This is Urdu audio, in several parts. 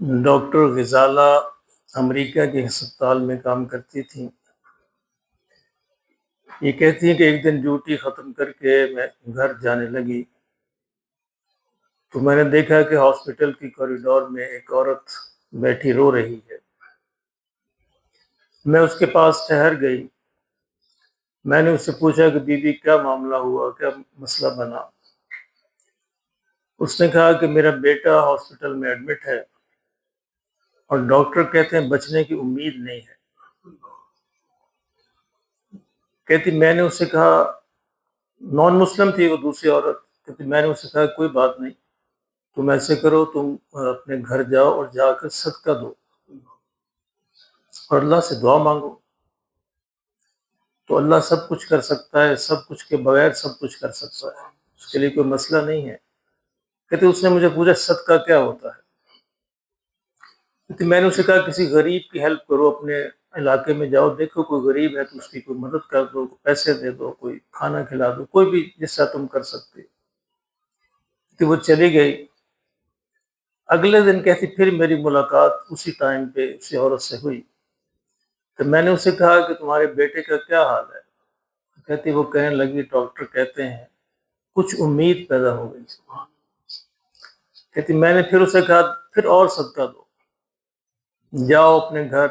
ڈاکٹر غزالہ امریکہ کے ہسپتال میں کام کرتی تھیں۔ یہ کہتی ہیں کہ ایک دن ڈیوٹی ختم کر کے میں گھر جانے لگی تو میں نے دیکھا کہ ہاسپٹل کی کوریڈور میں ایک عورت بیٹھی رو رہی ہے۔ میں اس کے پاس ٹھہر گئی۔ میں نے اس سے پوچھا کہ بی بی کیا معاملہ ہوا، کیا مسئلہ بنا؟ اس نے کہا کہ میرا بیٹا ہاسپٹل میں ایڈمٹ ہے اور ڈاکٹر کہتے ہیں بچنے کی امید نہیں ہے۔ کہتی میں نے اس سے کہا، نان مسلم تھی وہ دوسری عورت، کہتی میں نے اس سے کہا کوئی بات نہیں، تم ایسے کرو، تم اپنے گھر جاؤ اور جا کر صدقہ دو اور اللہ سے دعا مانگو، تو اللہ سب کچھ کر سکتا ہے، سب کچھ کے بغیر سب کچھ کر سکتا ہے، اس کے لیے کوئی مسئلہ نہیں ہے۔ کہتے اس نے مجھے پوچھا صدقہ کیا ہوتا ہے؟ کہتے میں نے اسے کہا کسی غریب کی ہیلپ کرو، اپنے علاقے میں جاؤ، دیکھو کوئی غریب ہے تو اس کی کوئی مدد کر دو، پیسے دے دو، کوئی کھانا کھلا دو، کوئی بھی جس طرح تم کر سکتے۔ کہ وہ چلی گئی۔ اگلے دن کہتی پھر میری ملاقات اسی ٹائم پہ اسی عورت سے ہوئی تو میں نے اسے کہا کہ تمہارے بیٹے کا کیا حال ہے؟ کہتی وہ کہنے لگی ڈاکٹر کہتے ہیں کچھ امید پیدا ہو گئی۔ کہتی میں نے پھر اسے کہا پھر اور صدقہ دو، جاؤ اپنے گھر،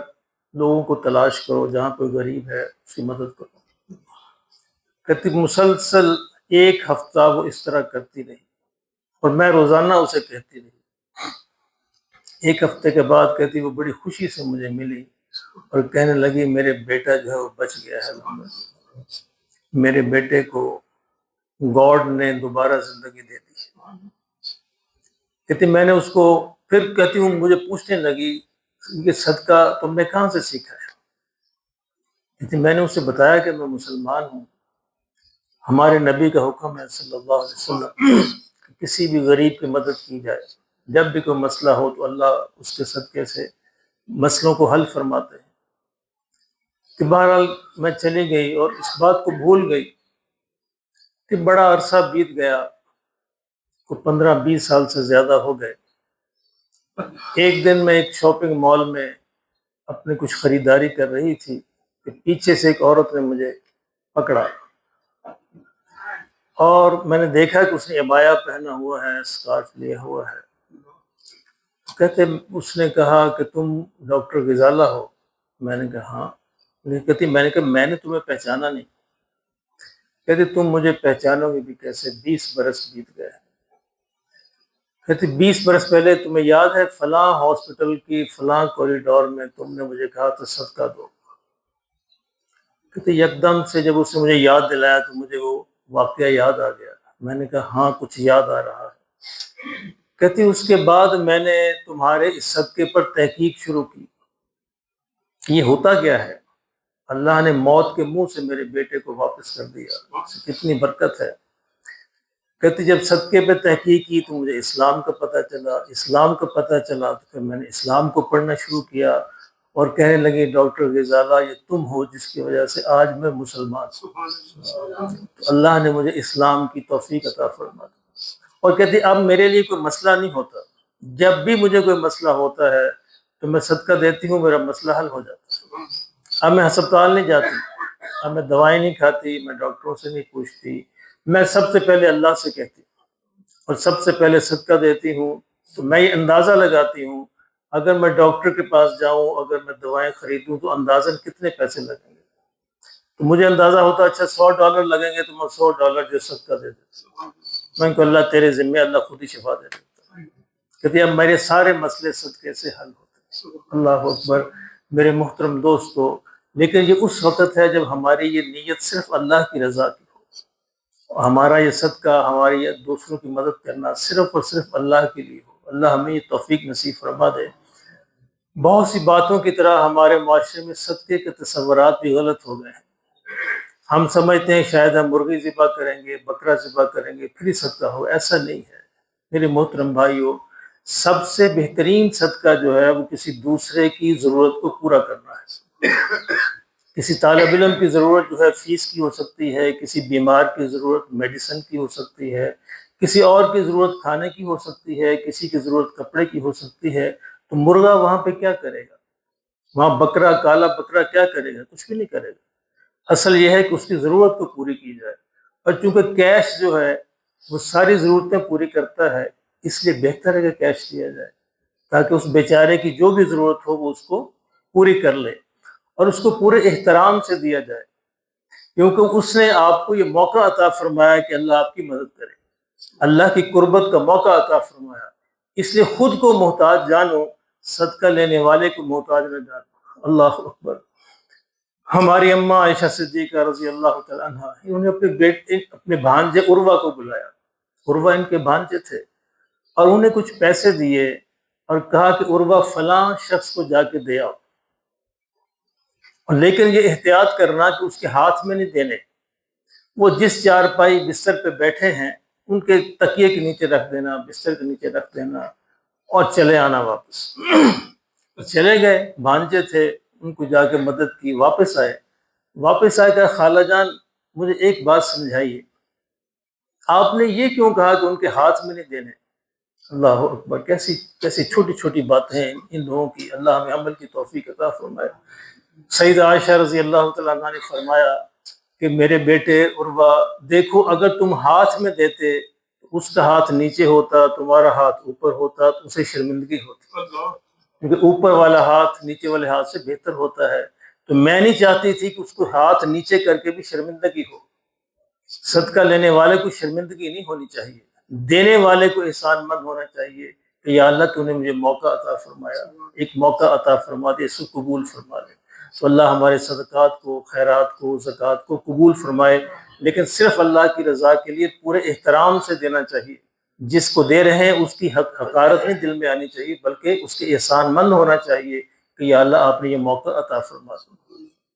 لوگوں کو تلاش کرو، جہاں کوئی غریب ہے اس کی مدد کرو۔ کہتی مسلسل ایک ہفتہ وہ اس طرح کرتی رہی اور میں روزانہ اسے کہتی رہی۔ ایک ہفتے کے بعد کہتی وہ بڑی خوشی سے مجھے ملی اور کہنے لگی میرے بیٹا جو ہے وہ بچ گیا ہے، میرے بیٹے کو گاڈ نے دوبارہ زندگی دے دی۔ کہتی میں نے اس کو پھر کہتی ہوں مجھے پوچھنے لگی کہ صدقہ تم نے کہاں سے سیکھا ہے؟ کہتی میں نے اسے بتایا کہ میں مسلمان ہوں، ہمارے نبی کا حکم ہے صلی اللہ علیہ وسلم کہ کسی بھی غریب کی مدد کی جائے، جب بھی کوئی مسئلہ ہو تو اللہ اس کے صدقے سے مسئلوں کو حل فرماتے ہیں۔ کہ بہرحال میں چلی گئی اور اس بات کو بھول گئی کہ بڑا عرصہ بیت گیا، کو 15-20 سال سے زیادہ ہو گئے۔ ایک دن میں ایک شاپنگ مال میں اپنے کچھ خریداری کر رہی تھی کہ پیچھے سے ایک عورت نے مجھے پکڑا اور میں نے دیکھا کہ اس نے عبایا پہنا ہوا ہے، اسکارف لیا ہوا ہے۔ کہتے اس نے کہا کہ تم ڈاکٹر غزالہ ہو؟ میں نے کہا ہاں۔ کہتی میں نے کہا میں نے تمہیں پہچانا نہیں۔ کہتی تم مجھے پہچانو گے بھی کیسے، 20 برس بیت گئے۔ کہتی 20 برس پہلے تمہیں یاد ہے فلاں ہاسپٹل کی فلاں کوریڈور میں تم نے مجھے کہا تھا صدقہ دو؟ کہتی یکدم سے جب اس نے مجھے یاد دلایا تو مجھے وہ واقعہ یاد آ گیا۔ میں نے کہا ہاں کچھ یاد آ رہا ہے۔ کہتی اس کے بعد میں نے تمہارے اس صدقے پر تحقیق شروع کی، یہ ہوتا کیا ہے؟ اللہ نے موت کے منہ سے میرے بیٹے کو واپس کر دیا، کتنی برکت ہے۔ کہتی جب صدقے پہ تحقیق کی تو مجھے اسلام کا پتہ چلا، اسلام کا پتہ چلا تو پھر میں نے اسلام کو پڑھنا شروع کیا اور کہنے لگی ڈاکٹر غزالہ یہ تم ہو جس کی وجہ سے آج میں مسلمان ہوں، تو اللہ نے مجھے اسلام کی توفیق عطا فرما دی۔ اور کہتی اب میرے لیے کوئی مسئلہ نہیں ہوتا، جب بھی مجھے کوئی مسئلہ ہوتا ہے تو میں صدقہ دیتی ہوں، میرا مسئلہ حل ہو جاتا ہے۔ اب میں ہسپتال نہیں جاتی، اب میں دوائیں نہیں کھاتی، میں ڈاکٹروں سے نہیں پوچھتی، میں سب سے پہلے اللہ سے کہتی ہوں اور سب سے پہلے صدقہ دیتی ہوں۔ تو میں یہ اندازہ لگاتی ہوں اگر میں ڈاکٹر کے پاس جاؤں، اگر میں دوائیں خریدوں تو اندازاً کتنے پیسے لگیں گے، تو مجھے اندازہ ہوتا اچھا $100 لگیں گے تو میں $100 جو صدقہ دے دیتی ہوں۔ میں ان کو اللہ تیرے ذمہ، اللہ خود ہی شفا دے دیتا ہے۔ کہتی اب میرے سارے مسئلے صدقے سے حل ہوتے ہیں۔ اللہ اکبر۔ میرے محترم دوستو، لیکن یہ اس وقت ہے جب ہماری یہ نیت صرف اللہ کی رضا کی ہو، ہمارا یہ صدقہ، ہماری یہ دوسروں کی مدد کرنا صرف اور صرف اللہ کے لیے ہو۔ اللہ ہمیں یہ توفیق نصیب فرما دے۔ بہت سی باتوں کی طرح ہمارے معاشرے میں صدقے کے تصورات بھی غلط ہو گئے ہیں۔ ہم سمجھتے ہیں شاید ہم مرغی ذبح کریں گے، بکرا ذبح کریں گے پھر ہی صدقہ ہو، ایسا نہیں ہے میرے محترم بھائیو۔ سب سے بہترین صدقہ جو ہے وہ کسی دوسرے کی ضرورت کو پورا کرنا ہے۔ کسی طالب علم کی ضرورت جو ہے فیس کی ہو سکتی ہے، کسی بیمار کی ضرورت میڈیسن کی ہو سکتی ہے، کسی اور کی ضرورت کھانے کی ہو سکتی ہے، کسی کی ضرورت کپڑے کی ہو سکتی ہے۔ تو مرغا وہاں پہ کیا کرے گا؟ وہاں بکرا، کالا بکرا کیا کرے گا؟ کچھ بھی نہیں کرے گا۔ اصل یہ ہے کہ اس کی ضرورت کو پوری کی جائے، اور چونکہ کیش جو ہے وہ ساری ضرورتیں پوری کرتا ہے، اس لیے بہتر ہے کہ کیش دیا جائے تاکہ اس بیچارے کی جو بھی ضرورت ہو وہ اس کو پوری کر لے، اور اس کو پورے احترام سے دیا جائے، کیونکہ اس نے آپ کو یہ موقع عطا فرمایا کہ اللہ آپ کی مدد کرے، اللہ کی قربت کا موقع عطا فرمایا، اس لیے خود کو محتاج جانو، صدقہ لینے والے کو محتاج نہ جانو۔ اللہ اکبر۔ ہماری اماں عائشہ صدیقہ رضی اللہ تعالیٰ عنہ، انہوں نے اپنے بیٹے، اپنے بھانجے عروہ کو بلایا، عروہ ان کے بھانجے تھے، اور انہیں کچھ پیسے دیے اور کہا کہ عروہ فلاں شخص کو جا کے دے آؤ، لیکن یہ احتیاط کرنا کہ اس کے ہاتھ میں نہیں دینے، وہ جس چارپائی بستر پہ بیٹھے ہیں ان کے تکیے کے نیچے رکھ دینا، بستر کے نیچے رکھ دینا، اور چلے آنا واپس۔ چلے گئے، بھانجے تھے، ان کو جا کے مدد کی، واپس آئے کہ خالہ جان مجھے ایک بات سمجھائیے، آپ نے یہ کیوں کہا کہ ان کے ہاتھ میں نہیں دینے؟ اللہ اکبر، کیسی چھوٹی چھوٹی باتیں ہیں ان لوگوں کی، اللہ ہمیں عمل کی توفیق عطا فرمائے۔ سیدہ عائشہ رضی اللہ تعالیٰ عنہ نے فرمایا کہ میرے بیٹے عروہ، دیکھو اگر تم ہاتھ میں دیتے، اس کا ہاتھ نیچے ہوتا، تمہارا ہاتھ اوپر ہوتا، تو اسے شرمندگی ہوتی، کیونکہ اوپر والا ہاتھ نیچے والے ہاتھ سے بہتر ہوتا ہے، تو میں نہیں چاہتی تھی کہ اس کو ہاتھ نیچے کر کے بھی شرمندگی ہو۔ صدقہ لینے والے کو شرمندگی نہیں ہونی چاہیے، دینے والے کو احسان مند ہونا چاہیے کہ یا اللہ تو نے مجھے موقع عطا فرمایا، ایک موقع عطا فرما دے، اس کو قبول فرما لے۔ تو اللہ ہمارے صدقات کو، خیرات کو، زکوٰۃ کو قبول فرمائے، لیکن صرف اللہ کی رضا کے لیے پورے احترام سے دینا چاہیے، جس کو دے رہے ہیں اس کی حقارت نہیں دل میں آنی چاہیے، بلکہ اس کے احسان مند ہونا چاہیے کہ یا اللہ آپ نے یہ موقع عطا فرما دو۔